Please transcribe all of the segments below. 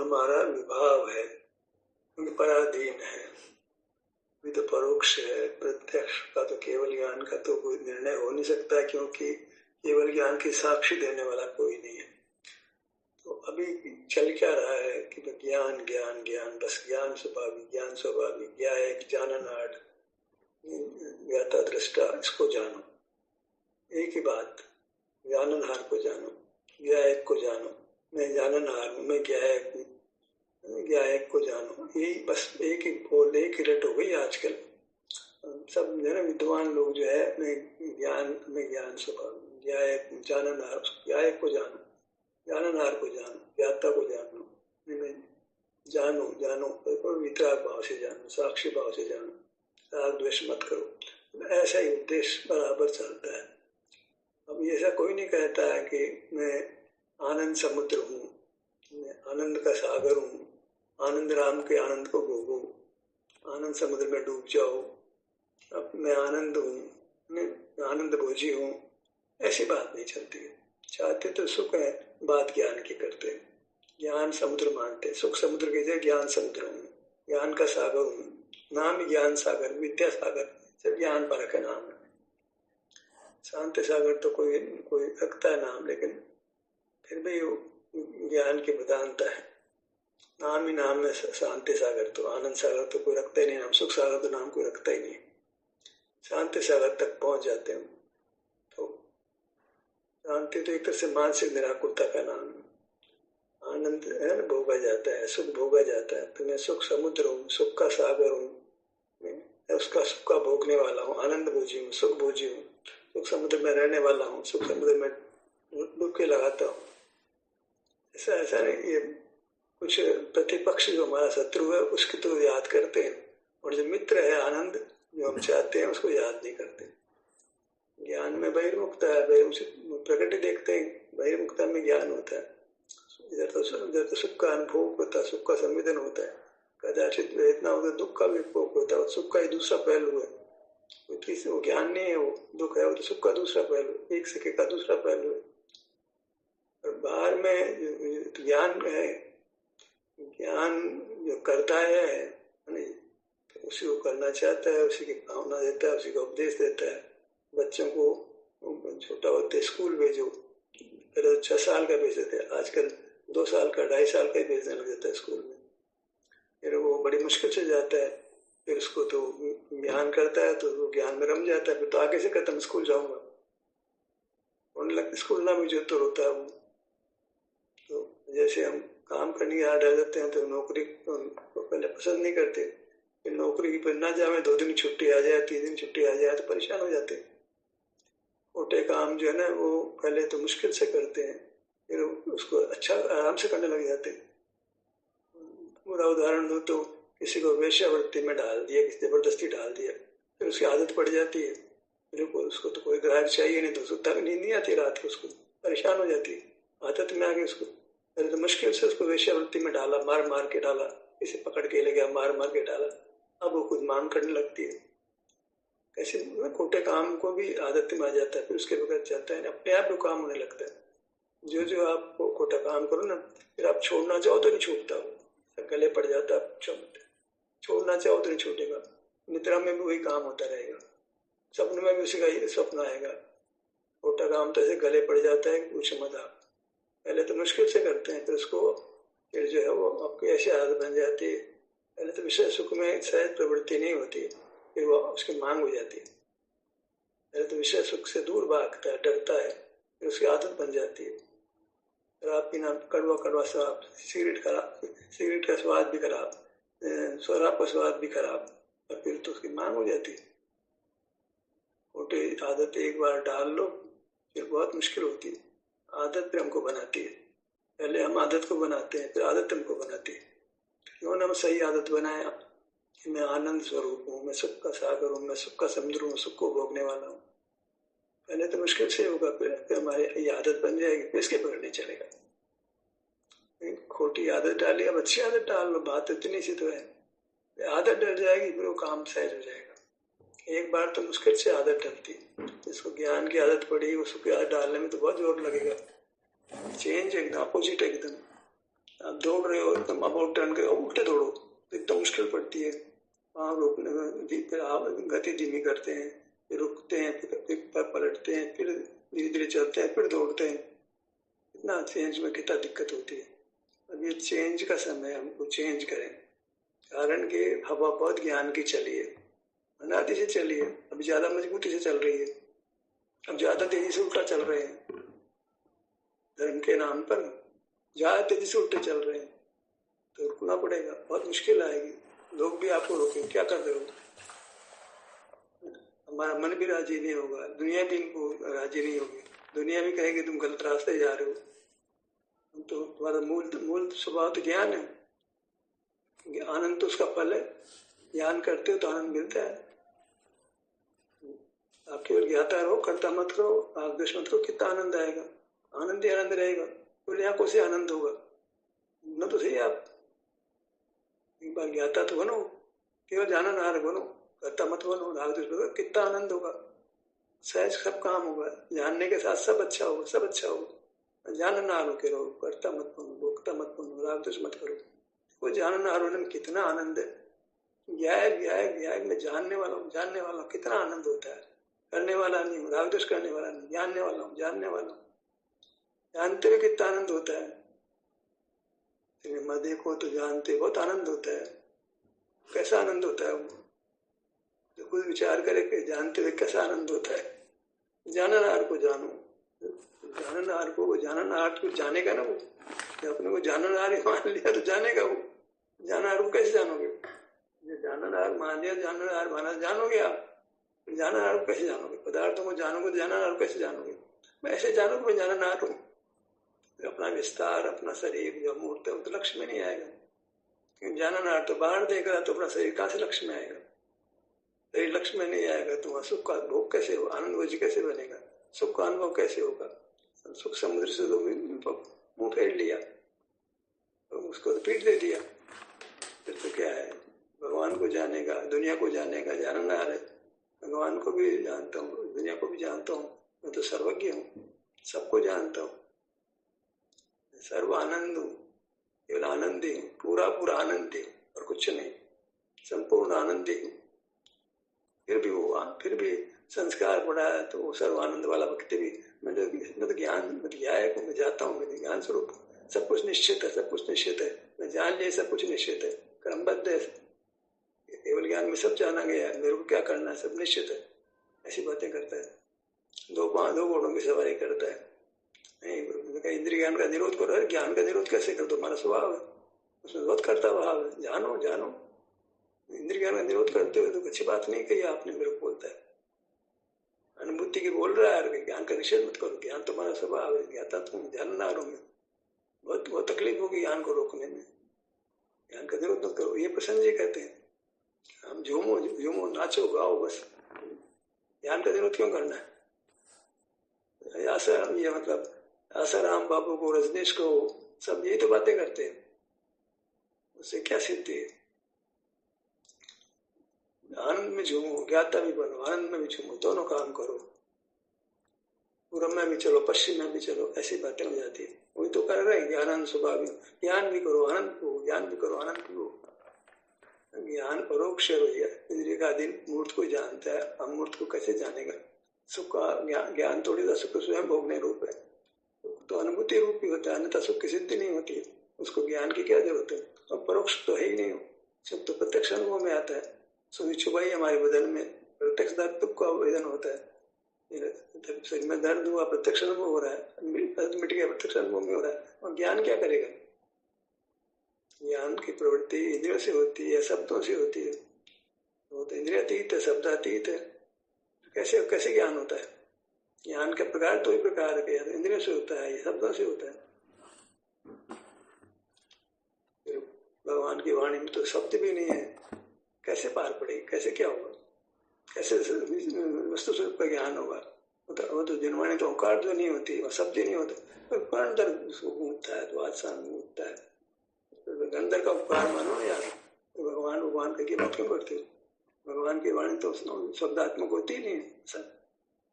हमारा विभाव है, क्योंकि पराधीन है, भी तो परोक्ष है। प्रत्यक्ष का तो केवल ज्ञान का तो कोई निर्णय हो नहीं सकता, क्योंकि केवल ज्ञान की साक्षी देने वाला कोई नहीं है। तो अभी चल क्या रहा है कि ज्ञान ज्ञान ज्ञान, बस ज्ञान स्वाभाविक, ज्ञान स्वाभाविक, ज्ञा एक जाननाट, ज्ञाता दृष्टा, इसको जानो, एक ही बात, जाननहार को जानो, ज्ञा एक को जानो, मैं जाननहार हूँ, मैं ज्ञा एक हूँ, ज्ञा एक को जानो, यही बस एक ही बोल, एक ही रट हो गई आजकल। सब जन विद्वान लोग जो है मैं ज्ञान स्वभाव, ज्ञा एक जाननहार, ज्ञा एक को जानो, जाननहार को जानो, ज्ञाता को जानो, मैं जानो जानो, वितराग भाव से जानो, साक्षी भाव से जानो, राग द्वेष मत करो। ऐसा ही उद्देश्य बराबर चलता है। अब ऐसा कोई नहीं कहता है कि मैं आनंद समुद्र हूँ, मैं आनंद का सागर हूँ, आनंद राम के आनंद को भोगो, आनंद समुद्र में डूब जाओ, अब मैं आनंद हूँ, मैं आनंद भोजी हूँ, ऐसी बात नहीं चलती है। चाहते तो सुख है, बात ज्ञान की करते हैं, ज्ञान समुद्र मानते, सुख समुद्र के जगह ज्ञान समुद्र हूँ, ज्ञान का सागर हूँ, नाम ज्ञान सागर, विद्या सागर, सब ज्ञान परख नाम है। शांति सागर तो कोई रखता है नाम, लेकिन फिर भी ज्ञान की प्रधानता है। नाम ही नाम में शांति सागर, तो आनंद सागर तो कोई रखता ही नहीं नाम, सुख सागर तो नाम कोई रखता ही नहीं। शांति सागर तक पहुंच जाते हैं। तो शांति तो एक तरह से मानसिक निराकुरता का नाम है। आनंद है ना, भोगा जाता है, सुख भोगा जाता है। तो मैं सुख समुद्र हूँ, सुख का सागर हूँ, मैं उसका सुख का भोगने वाला हूँ, आनंद भोजी हूँ, सुख भोजी हूँ, सुख समुद्र में रहने वाला हूँ, सुख समुद्र में डुबकी लगाता हूँ। ऐसा नहीं। ये कुछ प्रतिपक्ष जो हमारा शत्रु है उसकी तो याद करते हैं, और जो मित्र है आनंद जो हम चाहते हैं उसको याद नहीं करते। ज्ञान में बहिर्मुखता है, प्रकृति देखते हैं, बहिर्मुखता में ज्ञान होता है। इधर तो सुख का अनुभव होता है, सुख का संवेदन होता है, कदाचित वेदना होता है, दुख का भी उपभोग होता है, और सुख का ही दूसरा पहलू है। वो ज्ञान नहीं है, वो दुख है, वो तो सुख का दूसरा पहलू, एक सिक्के का दूसरा पहलू है। और बाहर में ज्ञान है, ज्ञान जो करता है तो उसी को करना चाहता है, उसी की भावना देता है, उसी का उपदेश देता है। बच्चों को छोटा होते स्कूल भेजो, पहले 6 साल का भेजते थे, आजकल 2 साल का 2.5 साल का ही भेजने लग जाता है स्कूल में। फिर वो बड़ी मुश्किल से जाता है, फिर उसको तो ज्ञान करता है तो वो ज्ञान में रम जाता है, फिर तो आगे से कहता मैं स्कूल जाऊंगा, उन्हें लगता स्कूल ना मुझे तो रोता है वो। तो जैसे हम काम करने की आदत जाते हैं तो नौकरी को पहले पसंद नहीं करते, फिर नौकरी पर ना जाए, 2 दिन छुट्टी आ जाए, 3 दिन छुट्टी आ जाए तो परेशान हो जाते हैं। छोटे काम जो है ना वो पहले तो मुश्किल से करते हैं, फिर उसको अच्छा आराम से करने लग जाते हैं। पूरा उदाहरण दो तो किसी को वेश्यावृत्ति में डाल दिया, किसी जबरदस्ती डाल दिया, फिर उसकी आदत पड़ जाती है, फिर उसको तो कोई ग्राहक चाहिए नहीं, तो सुता भी नींद नहीं आती रात को, उसको परेशान हो जाती है, आदत में आ गई उसको। पहले तो मुश्किल से उसको वेश्यावृत्ति में डाला, मार मार के डाला, किसी पकड़ के ले गया, मार मार के डाला, अब वो खुद मांग करने लगती है। कैसे खोटे काम को भी आदत में आ जाता है, फिर उसके बगैर चलता है, अपने आप वो काम होने लगता है। जो आप खोटा काम करो ना, फिर आप छोड़ना चाहो तो नहीं छूटता, वो गले पड़ जाता है, छोड़ना चाहो तो नहीं छूटेगा। निद्रा में भी वही काम होता रहेगा, सपने में भी उसी का स्वप्न आएगा। खोटा काम तो ऐसे गले पड़ जाता है, पूछो मत आप। पहले तो मुश्किल से करते हैं, फिर उसको फिर जो है वो आपकी ऐसी आदत बन जाती है। पहले तो विषय सुख में शायद प्रवृत्ति नहीं होती, फिर वो उसकी मांग हो जाती है। पहले तो विषय सुख से दूर भागता है, डरता है, फिर उसकी आदत बन जाती है। शराब पीना कड़वा कड़वा शराब, सिगरेट का स्वाद भी खराब, शराब का स्वाद भी खराब, और फिर तो उसकी मांग हो जाती है। खोटी आदत एक बार डाल लो फिर बहुत मुश्किल होती है। आदत फिर हमको बनाती है, पहले हम आदत को बनाते हैं, फिर आदत हमको बनाती है। क्यों ना हम सही आदत बनाए कि मैं आनंद स्वरूप हूँ, मैं सुख का सागर हूँ, मैं सुख का समुद्र हूँ, सुख को भोगने वाला हूँ। पहले तो मुश्किल से होगा, फिर हमारी ये आदत बन जाएगी, फिर इसके पकड़ नहीं चलेगा। खोटी आदत डाली, अब अच्छी आदत डाल लो, बात इतनी सी तो है। आदत डल जाएगी, फिर वो काम सहज हो जाएगा। एक बार तो मुश्किल से आदत डलती, जिसको ज्ञान की आदत पड़ी उसको आदत डालने में तो बहुत जोर लगेगा। चेंज एकदम अपोजिट, एकदम आप दौड़ रहे हो एकदम अबाउट टर्न के उल्टे दौड़ो तो एकदम मुश्किल पड़ती है। वहाँ रोकने में फिर आप गति धीमी करते हैं, फिर रुकते हैं, फिर पलटते हैं, फिर धीरे धीरे चलते हैं, फिर दौड़ते हैं। इतना चेंज में कितना दिक्कत होती है। अब ये चेंज का समय, हमको चेंज करें। कारण कि हवा बहुत ज्ञान की चली है, अनादि से चली है, अब ज्यादा मजबूती से चल रही है, अब ज्यादा तेजी से उल्टा चल रहे हैं। धर्म के नाम पर ज्यादा तेजी से उल्टे चल रहे हैं, तो रुकना पड़ेगा, बहुत मुश्किल आएगी। लोग भी आपको रोकेंगे, क्या कर रहे हो? हमारा मन भी राजी नहीं होगा, दुनिया भी इनको राजी नहीं होगी। दुनिया भी कहेगी तुम गलत रास्ते जा रहे हो। तो तुम्हारा मूल स्वभाव तो ज्ञान है, आनंद तो उसका फल है। ज्ञान करते हो तो आनंद मिलता है। आप केवल ज्ञाता रहो, कर्ता मत करो, आप द्वेष मत करो, कितना आनंद आएगा। आनंद ही आनंद रहेगा। बोले आंखों से आनंद होगा न, तो सही आप एक बार ज्ञाता तो बनो, केवल जाननहार बनो, कर्ता मत बनो, राग द्वेष बनो, कितना आनंद होगा। सहज सब काम होगा, जानने के साथ सब अच्छा होगा, सब अच्छा होगा। जाननहार होके रहो, कर्ता मत बनो, भोक्ता मत बनो, राग द्वेष मत करो। वो जाननहार होने में कितना आनंद है। ज्ञायक में जानने वाला हूँ, कितना आनंद होता है। करने वाला नहीं हूँ, राग द्वेष करने वाला नहीं, जानने वाला हूँ, जानते हुए कितना आनंद होता है। सिनेमा देखो तो जानते बहुत आनंद होता है। कैसा आनंद होता है वो, तो खुद विचार करे कि जानते हुए कैसा आनंद होता है। जाननहार को जानो, जाननहार को जानेगा ना वो। जब अपने को जाननहार ही मान लिया तो जानेगा वो। जाननहार को कैसे जानोगे? जाननहार मान लिया, जाननहार माना, जानोगे आप? जाननहार को कैसे जानोगे? पदार्थों को जानोगे तो जाननहार को कैसे जानोगे? मैं ऐसे जानूंगा मैं जाननहार हूँ। अपना विस्तार, अपना शरीर जो मूर्त है वो तो लक्ष्य में नहीं आएगा। क्योंकि जाननहार तो बाहर देख रहा, तो अपना शरीर कहाँ से लक्ष्य में आएगा? शरीर लक्ष्य में नहीं आएगा तो वहाँ सुख का भोग कैसे हो, आनंद भोजी कैसे बनेगा, सुख का अनुभव कैसे होगा? सुख समुद्र से तो मुंह फेर लिया, तो उसको तो पीठ दे दिया, फिर तो क्या है? भगवान को जानेगा, दुनिया को जानेगा, जाननहार है। भगवान को भी जानता हूँ, दुनिया को भी जानता हूँ, मैं तो सर्वज्ञ हूँ, सबको जानता हूँ, सर्व आनंद हूँ, केवल आनंदी हूँ, पूरा आनंदी हूँ और कुछ नहीं, संपूर्ण आनंदी हूँ। फिर भी संस्कार पड़ा है तो वो सर्व आनंद वाला व्यक्ति भी मैं तो ज्ञान ज्ञायक हूँ, मैं जाता हूँ, मैं ज्ञान स्वरूप, सब कुछ निश्चित है, सब कुछ निश्चित है, मैं जान लिया सब कुछ निश्चित है, क्रमबद्ध है, केवल ज्ञान में सब जाना गया है, मेरे को क्या करना है, सब निश्चित है। ऐसी बातें करता है, दो घोड़ों की सवारी करता है। नहीं, इंद्रिय ज्ञान का निरोध करो। ज्ञान का निरोध कैसे कर दो? हमारा स्वभाव है, उसमें बहुत करता भाव है। जानो इंद्रिय ज्ञान का निरोध करते हुए तो अच्छी बात नहीं कही आपने, मेरे को बोलता है। अनुभूति की बोल रहा है, ज्ञान का निषेध मत करो, ज्ञान तुम्हारा स्वभाव है, ज्ञाता तुम, जाननहार हो। बहुत तकलीफ होगी ज्ञान को रोकने में, ज्ञान का निरोध मत करो। ये प्रसन्न जी कहते हैं, हम झूमो नाचो गाओ, बस ज्ञान का निरोध क्यों करना है? ये मतलब आसाराम बाबू को, रजनीश को, सब यही तो बातें करते हैं, उससे क्या सिद्धि है? आनंद में झूमो, ज्ञाता भी बनो, आनंद में भी झूमो, दोनों काम करो। पूर्व में भी चलो, पश्चिम में भी चलो, ऐसी बातें हो जाती है। वही तो कर रहे हैं, ज्ञान स्वभाव, ज्ञान भी करो आनंद को, ज्ञान भी करो आनंद को। ज्ञान परोक्ष है भैया, इंद्रिय का अधीन मूर्त को जानता है, अमूर्त को कैसे जानेगा? सुख का ज्ञान थोड़ी सा सुख स्वयं भोगने रूप है, तो अनुभूति रूप ही होता है, अन्यथा सुख की सिद्धि नहीं होती है, उसको ज्ञान की क्या जरूरत है? और परोक्ष तो है ही नहीं हो, सुख तो प्रत्यक्ष अनुभव में आता है। सुनी छुपाई हमारे बदन में, प्रत्यक्ष दर्द दुख का आवेदन होता है, शरीर में दर्द हुआ, प्रत्यक्ष अनुभव हो रहा है, मिट गया, प्रत्यक्ष अनुभव में हो रहा है। और ज्ञान क्या करेगा? ज्ञान की प्रवृत्ति इंद्रियों से होती है, शब्दों से होती है, वो तो इंद्रियातीत है, शब्दातीत है, कैसे ज्ञान होता है? ज्ञान का प्रकार तो ही प्रकार है, इंद्रियों से होता है, शब्दों से होता है। भगवान की वाणी में तो शब्द भी नहीं है, कैसे पार पड़ेगी, कैसे क्या होगा, कैसे वस्तु स्वरूप का ज्ञान होगा? वो तो जिनवाणी तो ओंकार जो नहीं होती, वह शब्द ही नहीं होता, पर अंदर गूंजता है, तो आसान गूंजता है, अंदर का उपकार मानो ना यार। तो भगवान की बात क्यों करते हो? भगवान की वाणी तो शब्दात्मक होती ही नहीं है,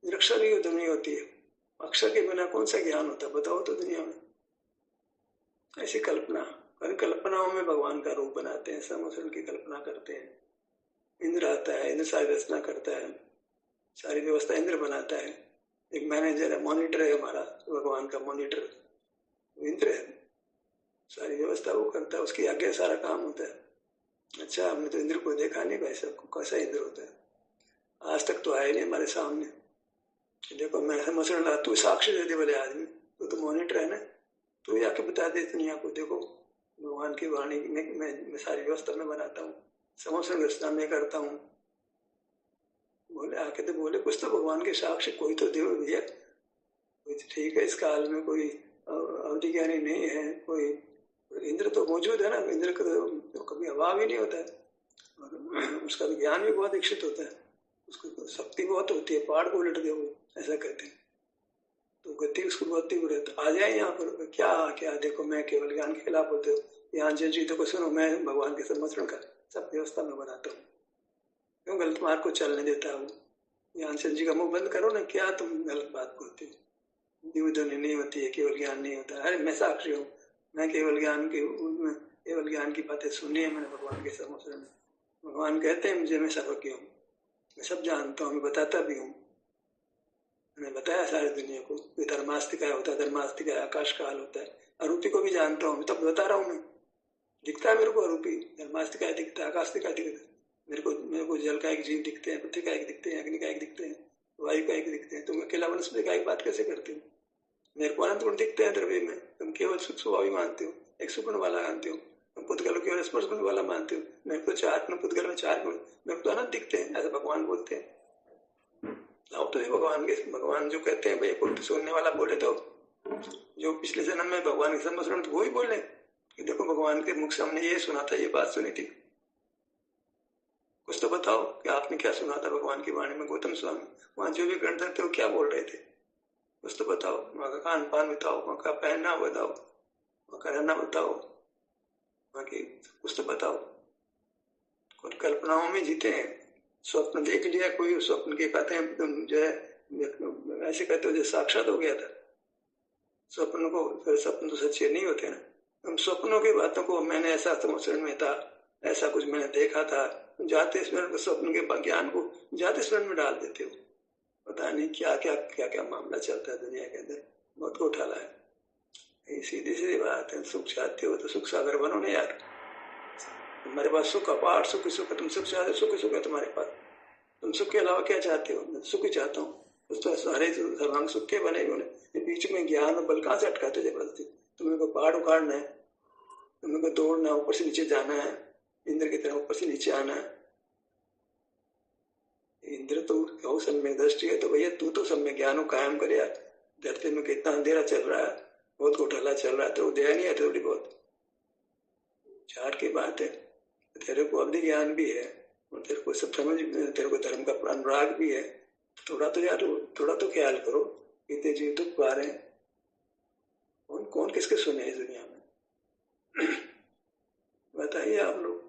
निरक्षर ही नहीं होती है। अक्षर के बिना कौन सा ज्ञान होता, बताओ तो दुनिया में? ऐसी कल्पना, कल्पनाओं में भगवान का रूप बनाते हैं, समोसरण की कल्पना करते हैं। इंद्र आता है, इंद्र सारी रचना करता है, सारी व्यवस्था इंद्र बनाता है। एक मैनेजर है, मॉनिटर है हमारा, भगवान का मॉनिटर इंद्र है, सारी व्यवस्था वो करता है, उसकी आज्ञा सारा काम होता है। अच्छा, हमने तो इंद्र को देखा नहीं भाई साहब, कैसा इंद्र होता है, आज तक तो आया नहीं हमारे सामने। देखो मैं समझ रहा, तू साक्षी दे दे वाले आदमी, तो मॉनिटर है ना, तू आके बता दे दुनिया को, देखो भगवान की वाणी में मैं सारी व्यवस्था में बनाता हूँ, समोसन रचना में करता हूँ। बोले आके तो बोले कुछ तो भगवान के साक्षी कोई तो दे भैया। ठीक है, इस काल में कोई अवधि ज्ञानी नहीं है कोई, इंद्र तो मौजूद है ना, इंद्र का तो कभी अभाव ही नहीं होता है, उसका तो ज्ञान भी बहुत विकसित होता है, उसको तो शक्ति बहुत होती है, पहाड़ को उलट दे वो, ऐसा कहते हैं। तो गति उसको बहुत तीव्र है। तो आ जाए यहाँ पर, क्या क्या देखो मैं केवल ज्ञान के खिलाफ होते हो, यहाँ जी को सुनो, मैं भगवान के सम्मरण का सब व्यवस्था में बनाता हूँ, क्यों गलत मार्ग को चलने देता हूँ। ज्ञान जी का मुंह बंद करो ना, क्या तुम गलत बात बोलते हो, ध्वनि नहीं होती है, केवल ज्ञान नहीं होता। अरे मैं साक्षी हूँ, मैं केवल ज्ञान की बातें सुनी है मैंने भगवान के सम्मरण में। भगवान कहते हैं मुझे मैं सर्वज्ञ हूँ, मैं सब जानता हूँ, मैं बताता भी हूँ, मैंने बताया सारी दुनिया को। धर्मास्तिका होता है, धर्मास्तिका आकाश काल होता है, अरूपी को भी जानता हूँ, तब बता रहा हूँ मैं। दिखता है मेरे को अरूपी, धर्मास्तिका दिखता है, आकास्तिका दिखता है, मेरे को जल का एक जीव दिखते हैं, पृथ्वी का एक दिखते हैं, अग्नि का एक दिखते हैं, वायु का एक दिखते हैं। तुम अकेला वनस्पति का एक बात कैसे करते हो? मेरे को अनंत गुण दिखते हैं द्रव्य में, तुम केवल सुख स्वभावी मानते हो, एक सुगुण वाला मानते हो, तुम पुद्गल केवल स्पर्श गुण वाला मानते हो। मेरे को चार पुद्गल में चार गुण, मेरे को अनंत दिखते हैं, ऐसा भगवान बोलते हैं। अब तो भगवान जो कहते हैं भाई कोई सुनने वाला बोले, तो जो पिछले जन्म में भगवान के सम्मरण वो ही बोले कि देखो भगवान के मुख से हमने ये सुना था, ये बात सुनी थी, कुछ तो बताओ कि आपने क्या सुना था भगवान की वाणी में। गौतम स्वामी वहां जो भी ग्रंथ थे वो क्या बोल रहे थे, कुछ तो बताओ। वहां का खान पान बताओ, वहां का पहनना बताओ, वहां का रहना बताओ, वहां की कुछ तो बताओ। कुछ कल्पनाओं में जीते हैं, स्वप्न देख लिया कोई, स्वप्न के कहते हैं तुम जो है ऐसे कहते हो जो साक्षात हो गया था। स्वप्न को, स्वप्न तो सच्चे नहीं होते ना, तुम स्वप्नों की बातों को मैंने ऐसा सम्मरण में था, ऐसा कुछ मैंने देखा था, जाते स्मरण को, स्वप्न के ज्ञान को जाते स्मरण में डाल देते हो। पता नहीं क्या क्या क्या क्या मामला चलता है दुनिया के अंदर, बहुत घोटाला है। सीधी सीधी बात है, सुख चाहते हो तो सुख सागर बनो ना यार, तुम्हारे पास सुख अपार, सुख सुख, तुम सुख चाहते हो, सुख सुख है तुम्हारे पास, तुम सुख के अलावा क्या चाहते हो? मैं सुख ही चाहता हूँ, तो सारे सर्वांग सुख के बने हुए, बीच में ज्ञान और बल कहाँ से अटकाते जबरदस्ती? तुम्हें को पहाड़ उखाड़ना है, तुम्हें को दौड़ना, ऊपर से नीचे जाना है, इंद्र की तरह ऊपर से नीचे आना है। इंद्र तो कहो सम्यक दृष्टि है, तो भैया तू तो सम्यक ज्ञान कायम करे यार। धरती में कितना अंधेरा चल रहा है, बहुत घोटाला चल रहा है, तो दया नहीं है थोड़ी बहुत? चार की बात है, तेरे को अवधि ज्ञान भी है और तेरे को सब समझ, तेरे को धर्म का अनुराग भी है, थोड़ा तो यार, थोड़ा तो ख्याल करो। इतने जीव दुख पा रहे हैं, कौन कौन किसके सुने इस दुनिया में? बताइए आप लोग।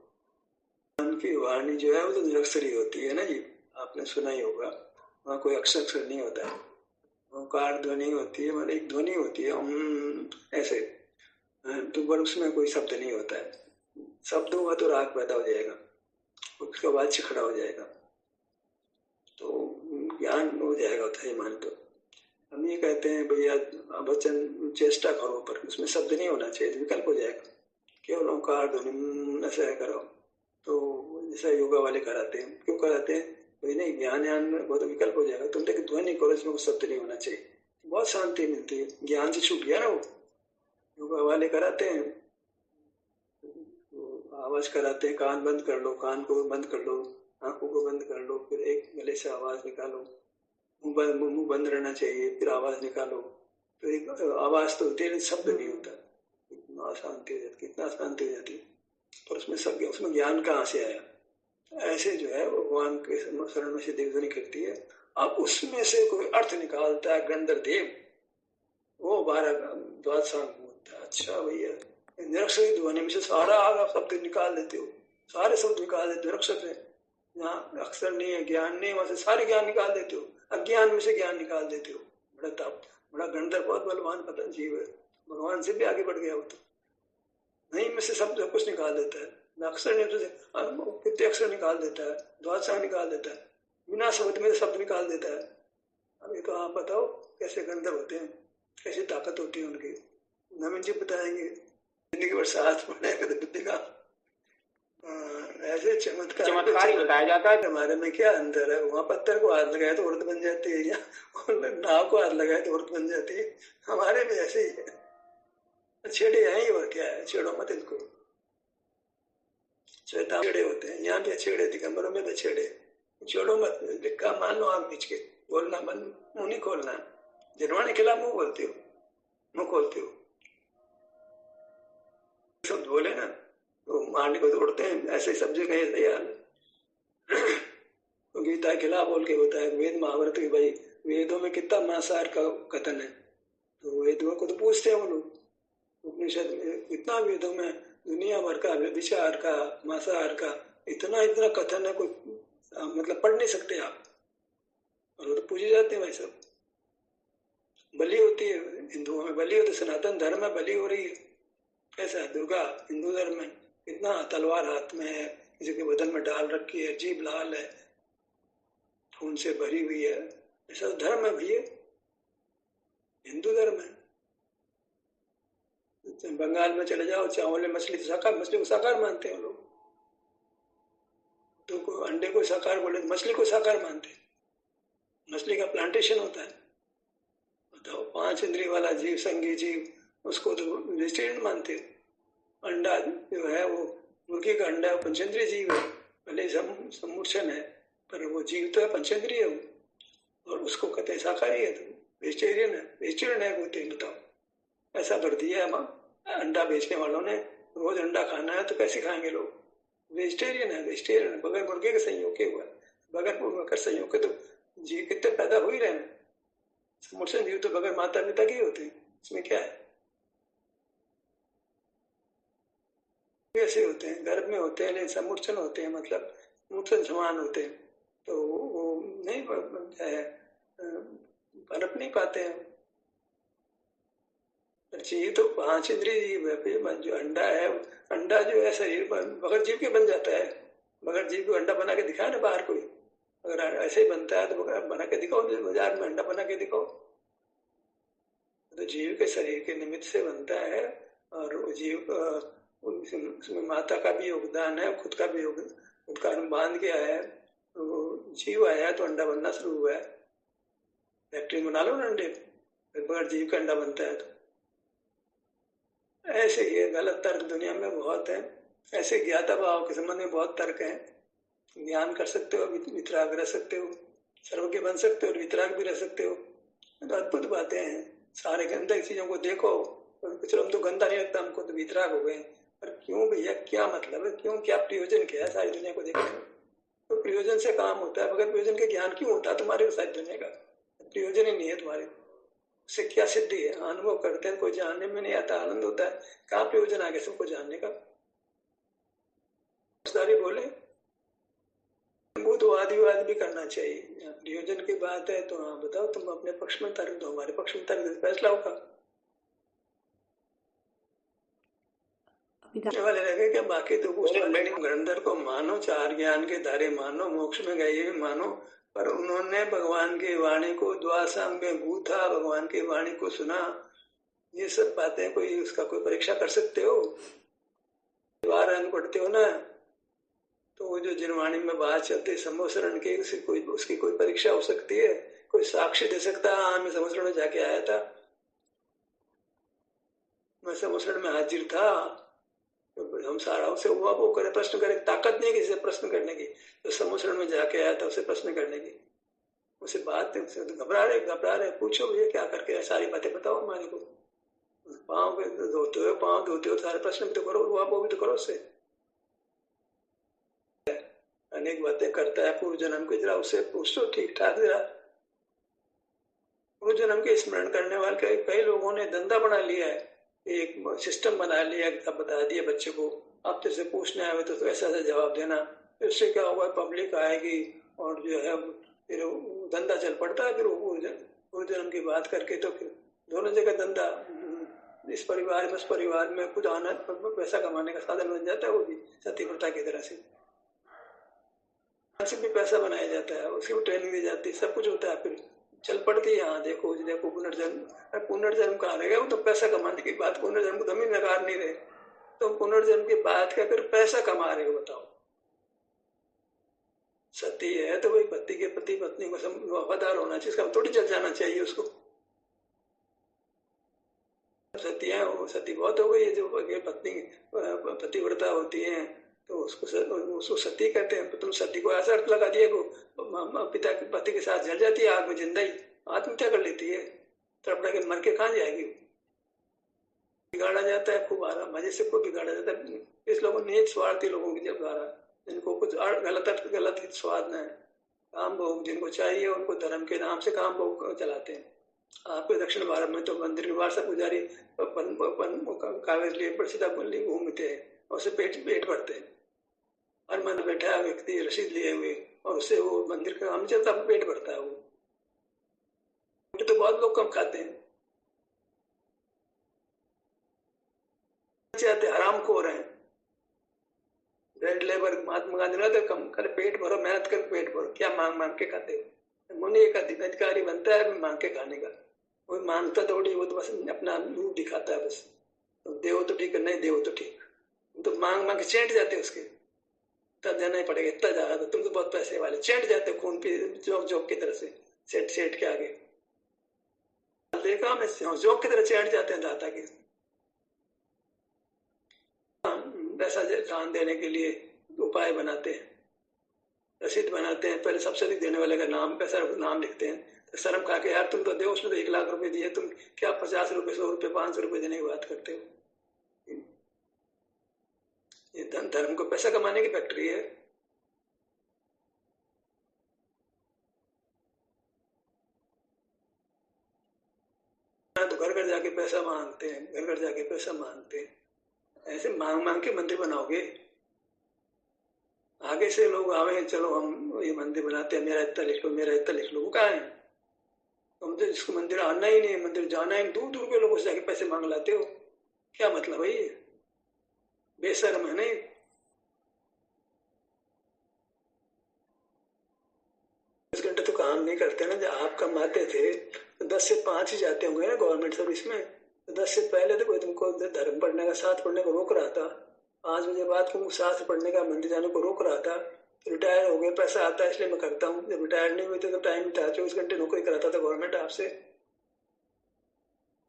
उनकी वाणी जो है वो तो निरक्षरी होती है ना जी, आपने सुना ही होगा, वहाँ कोई अक्षर नहीं होता है, ओंकार ध्वनि होती है, मतलब एक ध्वनि होती है ऐसे, तो पर उसमें कोई शब्द नहीं होता है। शब्द हुआ तो राग पैदा हो जाएगा, उसका वाच्य खड़ा हो जाएगा, तो ज्ञान हो जाएगा उतना ही मान। तो हम ये कहते हैं भैया वचन चेष्टा करो, पर उसमें शब्द नहीं होना चाहिए, विकल्प हो जाएगा। केवल ओंकार ध्वनि ऐसा करो, तो जैसा योगा वाले कराते हैं, क्यों कराते हैं भाई? नहीं, ज्ञान में बहुत विकल्प हो जाएगा, तुम देखो ध्वनि करो, इसमें कुछ शब्द नहीं होना चाहिए, बहुत शांति मिलती है। ज्ञान से छूट गया ना वो, योगा वाले कराते हैं, आवाज कराते हैं, कान बंद कर लो, कान को बंद कर लो, आंखों को बंद कर लो, फिर एक गले से आवाज निकालो, मुंह बंद रहना चाहिए, फिर आवाज निकालो, तो एक आवाज तो होती है, शब्द नहीं होता। कितना शांति हो जाती, कितना शांति हो जाती, पर उसमें ज्ञान कहाँ से आया? ऐसे जो है भगवान के शरण में से देवध्वनि करती है। अब उसमें से कोई अर्थ निकालता है गंधर देव, वो 12 द्वादशांग बोलता है। अच्छा भैया, निरक्षर ध्वनि में से सारा आप शब्द निकाल देते हो, सारे शब्द निकाल देते हो, निरक्षर है यहाँ अक्षर नहीं है, ज्ञान नहीं, वहां से सारे ज्ञान निकाल देते हो, अज्ञान में से ज्ञान निकाल देते हो। बड़ा गंधर बहुत बलवान पता जीव है, भगवान से भी आगे बढ़ गया हो। तो नहीं में से सब कुछ निकाल देता है, अक्षर नहीं तो कितने अक्षर निकाल देता है, द्वादशा निकाल देता है, बिना शब्द में शब्द निकाल देता है। अभी तो आप बताओ कैसे गंधर्व होते हैं, कैसी ताकत होती है उनकी, नवीन जी बताएंगे। जिंदगी भर साथ पढ़ेगा तो बुद्धि का ऐसे चमत्कार ही बताया जाता है। हमारे में क्या अंतर है, वहाँ पत्थर को हाथ लगाए तो औरत बन जाती है, या नाव को हाथ लगाए तो औरत बन जाती है। हमारे में ऐसे ही है, छेड़े हैं ही, और क्या है, छेड़ो मत इनको। शैतान छेड़े होते हैं, यहाँ भी छेड़े, दिगंबरों में भी छेड़े, छेड़ो मत, लिखा मान लो आग बीच के, बोलना मन, मुंह नहीं खोलना। जिनवाने खिलाफ मुंह बोलते हो, मुंह खोलते हो, सब बोले ना तो मारने को तोड़ते हैं, ऐसे सब जगह है यार। तो गीता के खिलाफ बोल के होता है, वेद महाभारत के, भाई वेदों में कितना मांसाहार का कथन है, तो वेदों को तो पूछते हैं वो लोग, उपनिषद में कितना वेदों में दुनिया भर का व्यभिचार का, मांसाहार का इतना इतना कथन है, कोई मतलब पढ़ नहीं सकते आप, और वो तो पूछे जाते हैं भाई सब। बलि होती है हिंदुओं में, बलि होती, सनातन धर्म में बलि हो रही है। कैसा है दुर्गा हिंदू धर्म में, इतना तलवार हाथ में है, किसी के बदन में डाल रखी है, जीभ लाल है, खून से भरी हुई है, ऐसा धर्म में भी है, हिंदू धर्म है। बंगाल में चले जाओ, चावल मछली साकार, मछली को साकार मानते हैं लोग, तो अंडे को साकार बोले, मछली को साकार मानते हैं, मछली का प्लांटेशन होता है। बताओ 5 इंद्रिय वाला जीव, संगी जीव, उसको तो वेजिटेरियन मानते हैं। अंडा जो है वो मुर्गी का अंडा है, पंचेंद्रिय जीव है, भले सम्मूर्छन है पर वो जीव तो है, पंचेंद्रिय है, और उसको कहते हैं शाकाहारी है, तो वेजिटेरियन है। वेजिटेरियन है बोलते हैं, बताओ ऐसा कर दिया है अंडा बेचने वालों ने, रोज अंडा खाना है तो कैसे खाएंगे लोग, वेजिटेरियन है, वेजिटेरियन है, बगैर मुर्गे के संयोग के हुआ, बगैर संयोग के तो जीव कितने पैदा हो ही रहे हैं। सम्मूर्छन जीव तो बगैर माता पिता के होते हैं, इसमें क्या है, ऐसे होते हैं, गर्भ में होते हैं लेकिन सम्मूर्छन होते हैं, मतलब मूर्छन समान होते हैं, तो वो नहीं पनप नहीं पाते हैं। जीव तो 5 इंद्रिय जीव है, जो अंडा है, अंडा जो है शरीर बगैर जीव के बन जाता है, बगैर जीव को अंडा बना के दिखाए ना बाहर कोई, अगर ऐसे ही बनता है तो बना के दिखाओ, बाजार में अंडा बना के दिखाओ। तो जीव के शरीर के निमित्त से बनता है, और जीव उसमें माता का भी योगदान है, खुद का भी योगदान, खुद का अनुबांध किया है, तो जीव आया तो अंडा बनना शुरू हुआ है। फैक्ट्री बना लो ना अंडे, बगैर जीव का अंडा बनता है, तो ऐसे ही गलत तर्क दुनिया में बहुत है। ऐसे ज्ञाता भाव के संबंध में बहुत तर्क है, ज्ञान कर सकते हो, वितराग रह सकते हो, सर्वज्ञ बन सकते हो और वितराग भी रह सकते हो, तो अद्भुत बातें हैं। सारे गंदे चीजों को देखो, चलो हम तो गंदा नहीं लगता हमको, तो वितराग हो गए, पर क्यों भैया, क्या मतलब है, क्यों, क्या प्रयोजन क्या है सारी दुनिया को देखने में, तो प्रयोजन से काम होता है, बगैर प्रयोजन के ज्ञान क्यों होता है तुम्हारे सारी दुनिया का, प्रयोजन ही नहीं है तुम्हारे, उससे क्या सिद्धि है, अनुभव करते हैं, कोई जानने में नहीं आता, आनंद होता है, कहाँ प्रयोजन आ गया सबको जानने का। बोले वाद भी करना चाहिए, प्रयोजन की बात है तो हाँ बताओ, तुम अपने पक्ष में तर्क दो, हमारे पक्ष में तर्क दो, फैसला होगा। वाले लगे क्या, बाकी तो कुछ गंधर को मानो, 4 ज्ञान के धारे मानो, मोक्ष में गए भी मानो, पर उन्होंने भगवान की वाणी को द्वासा में गूथा, भगवान की वाणी को सुना, ये सब बातें कोई उसका कोई परीक्षा कर सकते हो, द्वार पढ़ते हो ना, तो वो जो जिनवाणी में बात चलती है सम्मोसरण की, उसकी कोई परीक्षा हो सकती है, कोई साक्ष्य दे सकता है, हाँ मैं सम्मोसरण में जाके आया था, मैं सम्मोसरण में हाजिर था, तो हम सारा उसे वो करे, प्रश्न करे, ताकत नहीं किसी से प्रश्न करने की, तो सम्मोसरण में जाके आया था उसे प्रश्न करने की, उसे बात घबरा रहे, पूछो भैया क्या करके, सारी बातें बताओ हमारे को, पाँव धोते हो, सारे प्रश्न भी तो करो, वो भी तो करो उससे, अनेक बातें करता है पूर्व जन्म के, जरा उससे पूछो ठीक ठाक, जरा पूर्व जन्म के स्मरण करने वाले कई लोगों ने धंधा बना लिया है, एक सिस्टम बना लिया, बता दिया बच्चे को, आप जैसे पूछने आए तो ऐसा ऐसा जवाब देना, इससे क्या होगा, पब्लिक आएगी और जो है फिर धंधा चल पड़ता है, फिर वो पूर्व जन्म की बात करके, तो फिर दोनों जगह धंधा, इस परिवार में उस परिवार में कुछ आना पैसा कमाने का साधन बन जाता है, वो भी सती प्रथा की तरह से भी पैसा बनाया जाता है, उसकी भी ट्रेनिंग दी जाती है, सब कुछ होता है। फिर चल पड़ती है, हाँ देखो देखो पुनर्जन्म, पुनर्जन्म कहा रहेगा, वो तो पैसा कमाने की बात, पुनर्जन्म को तो हम ही नकार नहीं रहे, तो पुनर्जन्म की बात क्या कर पैसा कमा रहे हो बताओ। सती है तो भाई पति के प्रति पत्नी को वफादार होना चाहिए, इसका थोड़ी चल जाना चाहिए उसको। सतियां हो, सती बहुत हो गई है, जो पत्नी पतिव्रता होती है तो उसको सती कहते हैं। तुम सती को ऐसा अर्थ लगा दिया को पिता के पति के साथ जल जाती है आग में जिंदा ही, आत्महत्या कर लेती है, तड़पड़ा के मर के कहाँ जाएगी। बिगाड़ा जाता है खूब आराम मजे से, खूब बिगाड़ा जाता है इस लोगों ने, स्वार्थी लोगों की जब द्वारा, जिनको कुछ गलत स्वाद न है, काम भोग जिनको चाहिए उनको धर्म के नाम से काम भोग चलाते हैं। आपके दक्षिण भारत में तो मंदिर निवास पुजारी कागज लिए प्रसिद्ध घूमते हैं और उसे पेट भरते हैं। हर मन बैठा है व्यक्ति रसीद लिए हुए और उससे वो मंदिर का काम चलता, पेट भरता है। वो तो बहुत लोग कम खाते हैं, चाहते हराम खोर हैं, ब्रेड लेबर। महात्मा गांधी ने तो कम कर पेट भरो, मेहनत कर पेट भरो, क्या मांग मांग के खाते हो। मुनि एक अधिकारी बनता है मांग के खाने का, वो मांगता थोड़ी, वो तो बस अपना मुंह दिखाता है बस, तो देव तो ठीक है, नहीं देव तो ठीक, तो मांग मांग के चेंट जाते उसके, तब देना ही पड़ेगा इतना जा रहा, तो तुम तो बहुत पैसे वाले, चेंट जाते खून पे जोक जोक की तरह से, सेठ सेठ के आगे देखा मैं, जोक की तरह चेंट जाते हैं दाता के। पैसा दान देने के लिए उपाय बनाते हैं, रसीद बनाते हैं, पहले सबसे अधिक देने वाले का नाम, पैसा नाम लिखते हैं, तो शर्म खा के यार तुम तो दे, उसने तो 1 लाख रुपए दिए, तुम क्या 50 रुपए 100 रुपए 500 रुपए देने की बात करते हो। ये धर्म को पैसा कमाने की फैक्ट्री है। तो घर घर जाके पैसा मांगते हैं, घर घर जाके पैसा मांगते हैं, ऐसे मांग मांग के मंदिर बनाओगे, आगे से लोग आवे चलो हम ये मंदिर बनाते हैं, मेरा इतना लिख लो, मेरा इतना लिख लो, वो कहाँ है। तुम तो जिसको मंदिर आना ही नहीं, मंदिर जाना ही, दूर दूर के लोगों से जाके पैसे मांग लाते हो, क्या मतलब है ये, बेशर्म है नहीं। 10 घंटे तो काम नहीं करते ना, जब आप कमाते थे तो 10 से 5 ही जाते होंगे ना गवर्नमेंट सर्विस में, तो 10 से पहले तो कोई तुमको धर्म पढ़ने का, साथ पढ़ने को रोक रहा था, 5 बजे बाद तुमको साथ पढ़ने का, मंदिर जाने को रोक रहा था, तो रिटायर हो गए, पैसा आता है इसलिए मैं करता हूँ। जब रिटायर नहीं हुए थे तो टाइम था, 24 घंटे नौकरी कराता था गवर्नमेंट आपसे।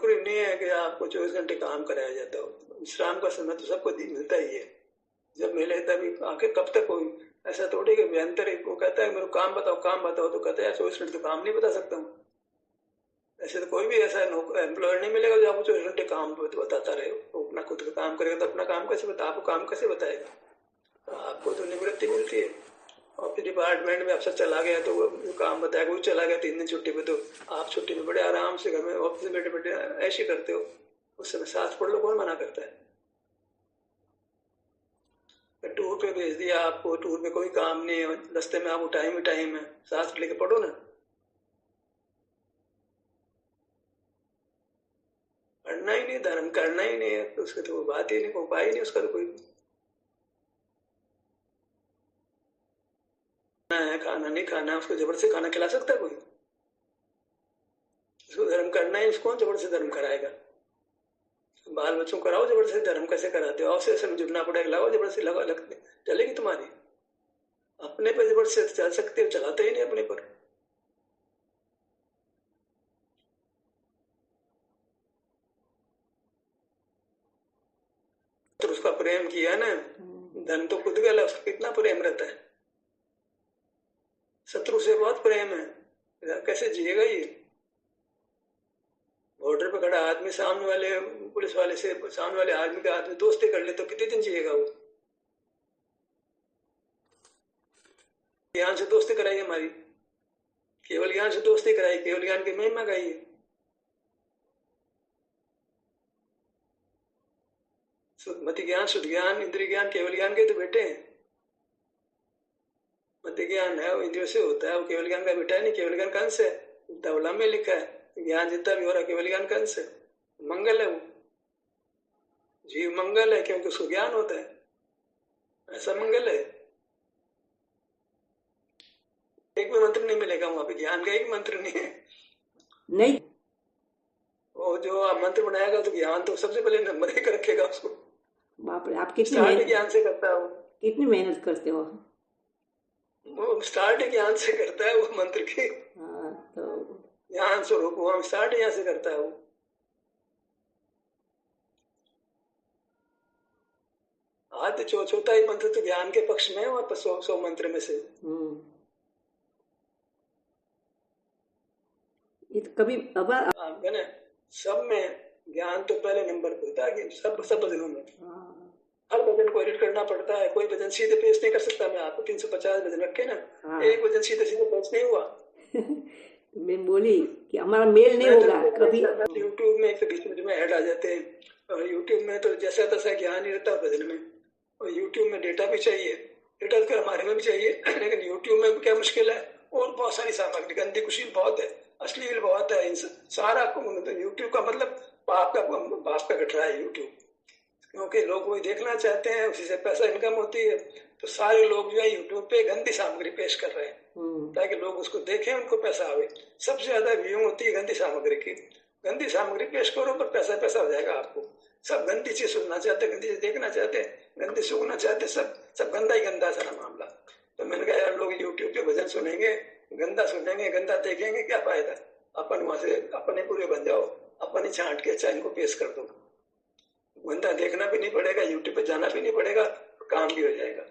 नौकरी नहीं है कि आपको 24 घंटे काम कराया जाता हो, विश्राम का समय तो सबको मिलता ही है, जब मिले तभी। आखिर कब तक कोई ऐसा थोड़ी कि व्यंतर को कहता है मेरे काम बताओ, काम बताओ, तो कहता है 24 घंटे तो काम नहीं बता सकता हूँ। ऐसे तो कोई भी ऐसा एम्प्लॉयर नहीं मिलेगा जो आपको 24 घंटे काम बताता रहे, वो अपना खुद का काम करेगा तो अपना काम कैसे आपको काम कैसे बताएगा। तो आपको तो निवृत्ति मिलती है, और फिर डिपार्टमेंट में अफसर चला गया तो वो काम बताएगा, वो चला गया 3 दिन छुट्टी पे, तो आप छुट्टी में बड़े आराम से घर में ऑफिस में बैठे बैठे ऐसे करते हो, उस समय साथ पढ़ लो, कौन मना करता है। टूर पे भेज दिया आपको, टूर पे कोई काम नहीं है, रास्ते में आपको टाइम ही टाइम है, साथ लेके पढ़ो ना, पढ़ना ही नहीं, धर्म करना ही नहीं है तो उसकी तो बात ही नहीं, कोई उपाय ही नहीं उसका, तो कोई है खाना नहीं खाना, उसको जबरदस्ती खाना खिला सकता है कोई, उसको धर्म करना है, उसको जबरदस्ती धर्म कराएगा। बाल बच्चों कराओ जबरदस्ती धर्म, कैसे कराते हो, से में जुड़ना पड़ेगा, लगाओ जबरदस्ती, लगा चलेगी तुम्हारी, अपने पर जबरदस्ती चल सकते हो, चलाते ही नहीं अपने पर। तो उसका प्रेम किया ना, धन तो खुद गया, उसका कितना प्रेम रहता है, शत्रु से बहुत प्रेम है, कैसे जिएगा ये। बॉर्डर पे खड़ा आदमी सामने वाले पुलिस वाले से, सामने वाले आदमी का आदमी दोस्ती कर ले तो कितने दिन जिएगा वो। ज्ञान से दोस्ती कराई हमारी, केवल ज्ञान से दोस्ती कराई, केवल ज्ञान की महिमा गाई। मति ज्ञान, शुद्ध ज्ञान, इंद्रिय ज्ञान, केवल ज्ञान के तो बेटे हैं। मति ज्ञान है वो इंद्रियों से होता है, वो केवल ज्ञान का बेटा है नहीं, केवल ज्ञान का अंश है, तबला में लिखा है ज्ञान जितना भी हो रहा है केवल ज्ञान का अंश है, मंगल है वो। जीव मंगल है क्योंकि उसको ज्ञान होता है, ऐसा मंगल है। एक भी मंत्र नहीं मिलेगा वहां पे, ज्ञान का एक मंत्र नहीं है। नहीं, वो जो आप मंत्र बनाएगा तो ज्ञान तो सबसे पहले नंबर एक रखेगा उसको। बाप रे, आप कितनी स्टार्ट मेहनत ज्ञान से करता है वो। कितनी मेहनत करते हो। वो स्टार्ट ज्ञान से करता है वो मंत्र की। हाँ, तो ज्ञान स्वरूप वो स्टार्ट यहाँ से करता है वो। आद्य चौथा ही मंत्र तो ज्ञान के पक्ष में है, वहां पर 100 मंत्र में से। ये तो कभी अबर मैंने सब में ज्ञान तो पहले नंबर पे होता है, सब सब भजनों में। हर भजन को एडिट करना पड़ता है, कोई भजन सीधे पेश नहीं कर सकता। मैं आपको 350 भजन रखे ना, एक भजन सीधे सीधे पेश नहीं हुआ। मैं बोली कि हमारा मेल नहीं होगा कभी। यूट्यूब में एक बीच में ऐड आ जाते हैं, और यूट्यूब में तो जैसा तैसा ज्ञान ही रहता है भजन में। और यूट्यूब में डेटा भी चाहिए, डेटा तो हमारे में भी चाहिए, लेकिन यूट्यूब में क्या मुश्किल है, और बहुत सारी सामग्री, गंदी कुशील बहुत है, अश्लील बहुत है। सारा यूट्यूब का मतलब बाप का गठरा है यूट्यूब, क्योंकि लोग वही देखना चाहते हैं, उसी से पैसा इनकम होती है। तो सारे लोग जो है यूट्यूब पे गंदी सामग्री पेश कर रहे हैं ताकि लोग उसको देखें, उनको पैसा आवे। सबसे ज्यादा व्यू होती है गंदी सामग्री की। गंदी सामग्री पेश करो पर पैसा पैसा हो जाएगा आपको। सब गंदी चीज सुनना चाहते, गंदी चीज देखना चाहते, गंदी सुनना चाहते, सब गंदा ही गंदा सारा मामला। तो मैंने कहा यार, लोग यूट्यूब पे भजन सुनेंगे, गंदा सुनेंगे, गंदा देखेंगे, क्या फायदा। अपन वहां से अपने पूरे बन जाओ, अपन ही छांट के अच्छा इनको पेश कर दो। गंदा देखना भी नहीं पड़ेगा, यूट्यूब पे जाना भी नहीं पड़ेगा, काम भी हो जाएगा।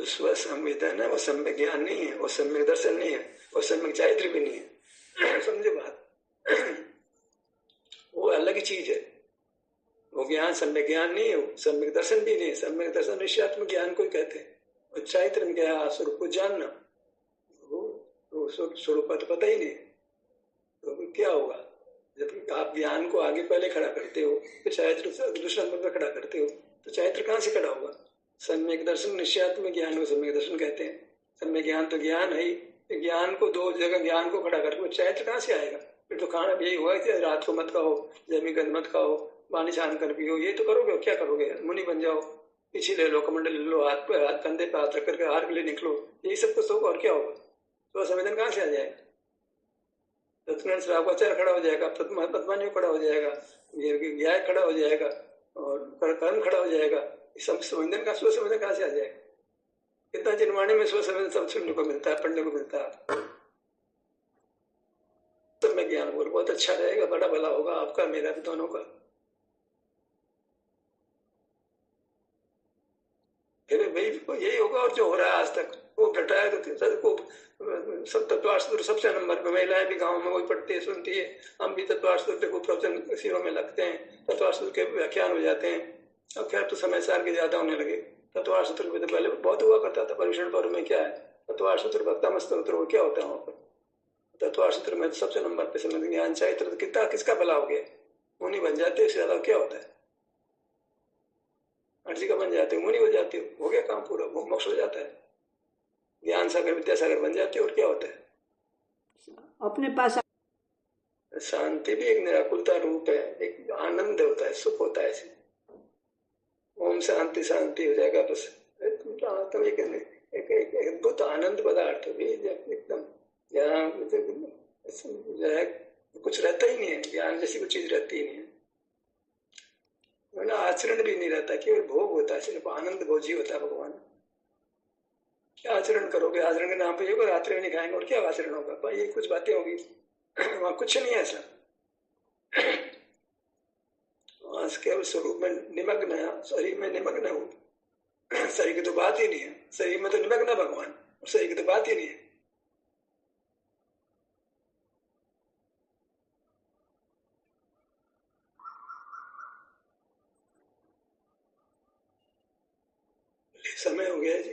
स्व संवेदन है, वो सम्यक ज्ञान नहीं है, वो सम्यक दर्शन नहीं है, वो सम्यक चारित्र भी नहीं है। समझे बात, वो अलग चीज है। वो ज्ञान सम्यक ज्ञान नहीं है, वो सम्यक दर्शन भी नहीं है। सम्यक दर्शन निश्चयात्मक ज्ञान को ही कहते हैं। और चारित्र में क्या, स्वरूप को जानना, वो स्वरूप का तो पता ही नहीं, तो क्या होगा। जब आप ज्ञान को आगे पहले खड़ा करते हो तो चारित्र दूसरा नंबर पर खड़ा करते हो, तो चारित्र कहाँ से खड़ा होगा। सम्यक दर्शन निश्चयात्मक ज्ञान को सम्यक दर्शन कहते हैं। सम्यक ज्ञान तो ज्ञान है ही, ज्ञान को दो जगह ज्ञान को खड़ा करके चारित्र कहाँ से आएगा। फिर तो खाना भी यही हुआ कि रात को मत खाओ, जमी गंध मत खाओ, पानी छान कर पियो, ये तो करोगे, क्या करोगे, मुनि बन जाओ, पीछे ले लो, कमंडल ले लो, हाथ पे हाथ, कंधे पे हाथ रख करके हार के लिए निकलो, यही सब कुछ होगा, और क्या होगा। तो संवेदन कहाँ से आ जाएगा। सत्यनारायण श्रावकाचार्य खड़ा हो जाएगा, पद्मान्यु खड़ा हो जाएगा, न्याय खड़ा हो जाएगा, और कर्म खड़ा हो जाएगा। सब संवेदन का स्व संवेदन कहाँ से आ जाएगा। कितना जिनवाणी में स्व संवेदन सब सुनने को मिलता है, पढ़ने को मिलता है। सब में ज्ञान बोल बहुत अच्छा रहेगा, बड़ा भला होगा आपका, मेरा भी, दोनों का। फिर यही होगा, और जो हो रहा है आज तक वो घटाया को सब तत्वार्थ सबसे नंबर पे। महिलाएं भी गांव में वही पढ़ती है, सुनती है, हम भी तत्वार्थ को प्रवचन सिरों में लगते हैं, तत्वार्थ के व्याख्यान हो जाते हैं। अब खैर तो समय सार के ज्यादा होने लगे। तत्वार्थ सूत्र में तो पहले बहुत हुआ करता था। परिवेषण पर्व में क्या है, तत्वार्थ सूत्र, भक्ता स्तोत्र, वो क्या होता है वहां पर। तत्वार्थ सूत्र में सबसे नंबर पे समझ ज्ञान चाहिए, तो कितना किसका भला हो गया, मुनि बन जाते, इससे ज्यादा क्या होता है। अर्जी का बन जाते हो, मुनि हो जाते हो गया काम पूरा, मोक्ष हो जाता है, ज्ञान सागर विद्यासागर बन जाते हो, और क्या होता है। अपने पास शांति भी एक निराकुलता रूप है, एक आनंद होता है, सुख होता है। ओम शांति शांति हो जाएगा बस। तो एक अद्भुत आनंद पदार्थ भी एकदम, यहाँ जो है कुछ रहता ही नहीं है, ज्ञान जैसी कोई चीज रहती ही नहीं है। आचरण भी नहीं रहता, केवल भोग होता है, सिर्फ आनंद भोजी होता है भगवान। क्या आचरण करोगे, आचरण के नाम पे ये रात्रि नहीं खाएंगे, और क्या आचरण होगा, ये कुछ बातें होगी। वहां कुछ नहीं है ऐसा। वहां केवल स्वरूप में निमग्न है, शरीर में निमग्न हो। शरीर की तो बात ही नहीं है, शरीर में तो निमग्न है भगवान, शरीर की तो बात ही नहीं है। समय हो गया जी।